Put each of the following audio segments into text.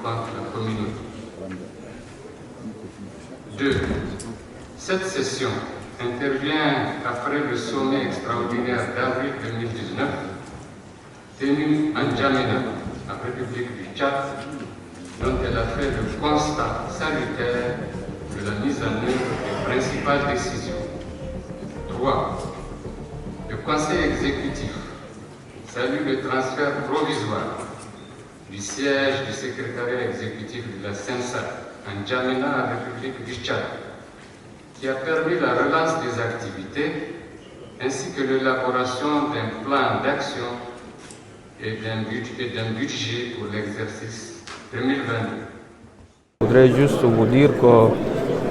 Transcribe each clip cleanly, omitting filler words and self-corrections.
contre la communauté. 2. Cette session intervient après le sommet extraordinaire d'avril 2019 tenu à N'Djamena, en République du Tchad, dont elle a fait le constat salutaire de la mise en œuvre des principales décisions. 3. Le Conseil exécutif salue le transfert provisoire du siège du secrétariat exécutif de la CENSA en N'Djamena, en République du Tchad, qui a permis la relance des activités ainsi que l'élaboration d'un plan d'action et d'un budget pour l'exercice 2022. Je voudrais juste vous dire que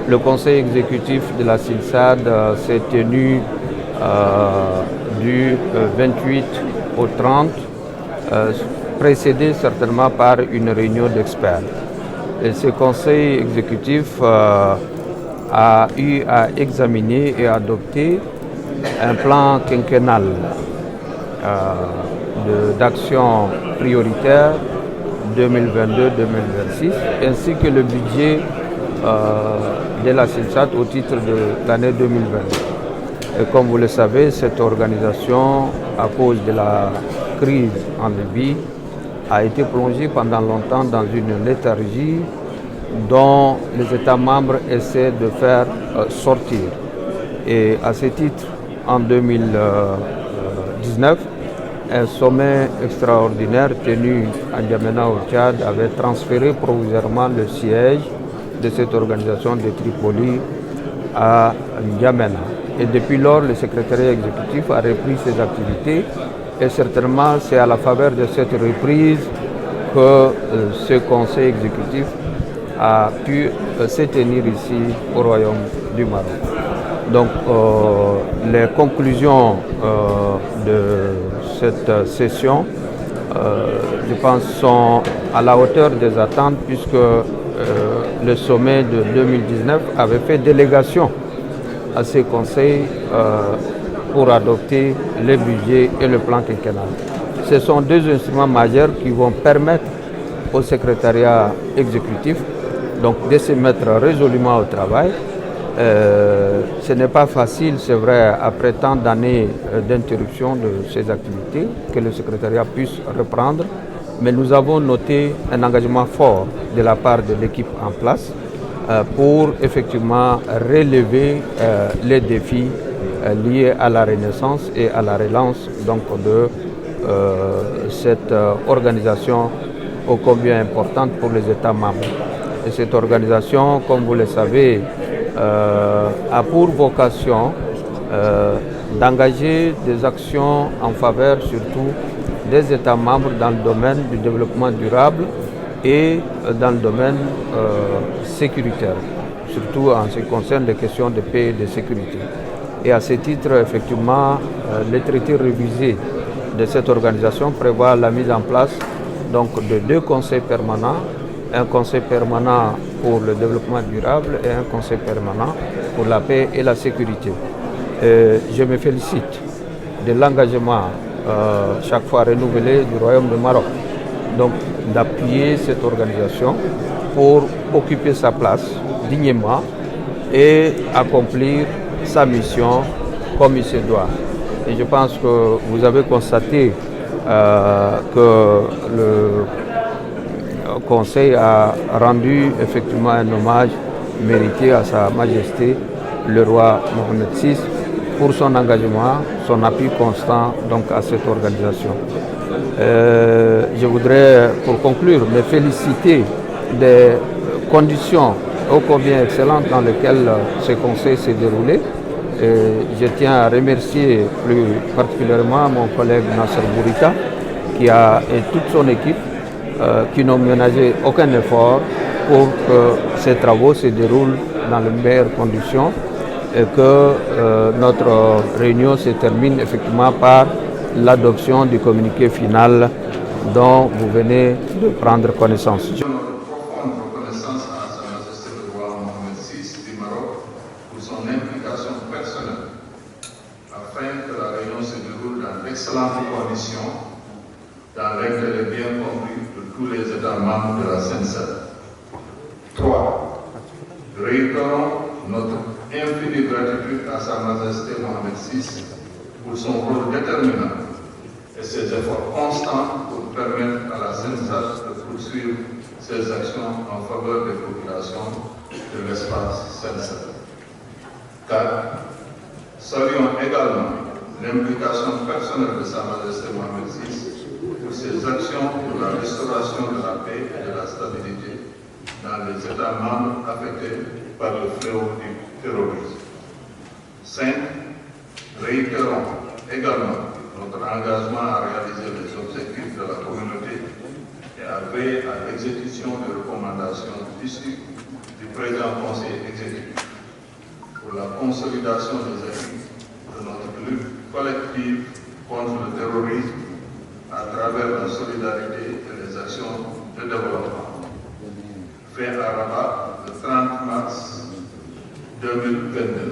le conseil exécutif de la CILSAD s'est tenu du 28 au 30, précédé certainement par une réunion d'experts. Et ce conseil exécutif a eu à examiner et adopter un plan quinquennal d'action prioritaire 2022-2026, ainsi que le budget de la CILSAD au titre de l'année 2020. Et comme vous le savez, cette organisation, à cause de la crise en Libye, a été plongée pendant longtemps dans une léthargie dont les États membres essaient de faire sortir. Et à ce titre, en 2019, un sommet extraordinaire tenu à N'Djamena au Tchad avait transféré provisoirement le siège de cette organisation de Tripoli à N'Djamena. Et depuis lors, le secrétariat exécutif a repris ses activités et certainement c'est à la faveur de cette reprise que ce conseil exécutif a pu se tenir ici au Royaume du Maroc. Donc les conclusions de cette session, je pense, sont à la hauteur des attentes puisque le sommet de 2019 avait fait délégation à ces conseils pour adopter le budget et le plan quinquennal. Ce sont deux instruments majeurs qui vont permettre au secrétariat exécutif donc, de se mettre résolument au travail. Ce n'est pas facile, c'est vrai, après tant d'années d'interruption de ces activités, que le secrétariat puisse reprendre, mais nous avons noté un engagement fort de la part de l'équipe en place pour effectivement relever les défis liés à la renaissance et à la relance donc, de cette organisation ô combien importante pour les États membres. Et cette organisation, comme vous le savez, a pour vocation d'engager des actions en faveur surtout des États membres dans le domaine du développement durable et dans le domaine sécuritaire, surtout en ce qui concerne les questions de paix et de sécurité. Et à ce titre, effectivement, le traité révisé de cette organisation prévoit la mise en place donc, de deux conseils permanents, un conseil permanent pour le développement durable et un conseil permanent pour la paix et la sécurité. Je me félicite de l'engagement chaque fois renouvelé du Royaume du Maroc, donc d'appuyer cette organisation pour occuper sa place dignement et accomplir sa mission comme il se doit. Et je pense que vous avez constaté que le Conseil a rendu effectivement un hommage mérité à Sa Majesté le roi Mohamed VI pour son engagement, son appui constant donc, à cette organisation. Je voudrais, pour conclure, me féliciter des conditions ô combien excellentes dans lesquelles ce Conseil s'est déroulé. Je tiens à remercier plus particulièrement mon collègue Nasser Bourita et toute son équipe qui n'ont ménagé aucun effort pour que ces travaux se déroulent dans les meilleures conditions et que notre réunion se termine effectivement par l'adoption du communiqué final dont vous venez de prendre connaissance. Notre profonde reconnaissance à Sa Majesté le roi Mohamed VI du Maroc pour son implication personnelle afin que la réunion se déroule dans d'excellentes conditions dans lesquelles est bien compris de tous les États membres de la Seine-Saint. 3. Réitérons notre infinie gratitude à Sa Majesté Mohamed VI pour son rôle déterminant et ses efforts constants pour permettre à la Seine-Saint de poursuivre ses actions en faveur des populations de l'espace Seine-Saint. 4. Saluons également l'implication personnelle de Sa Majesté Mohamed VI pour ses actions pour la restauration de la paix et de la stabilité dans les États membres affectés par le fléau du terrorisme. 5. Réitérons également notre engagement à réaliser les objectifs de la communauté et à veiller à l'exécution des recommandations issues du présent Conseil exécutif pour la consolidation des acquis de notre lutte collective contre le terrorisme à travers la solidarité et les actions de développement. Fait à Rabat le 30 mars 2022.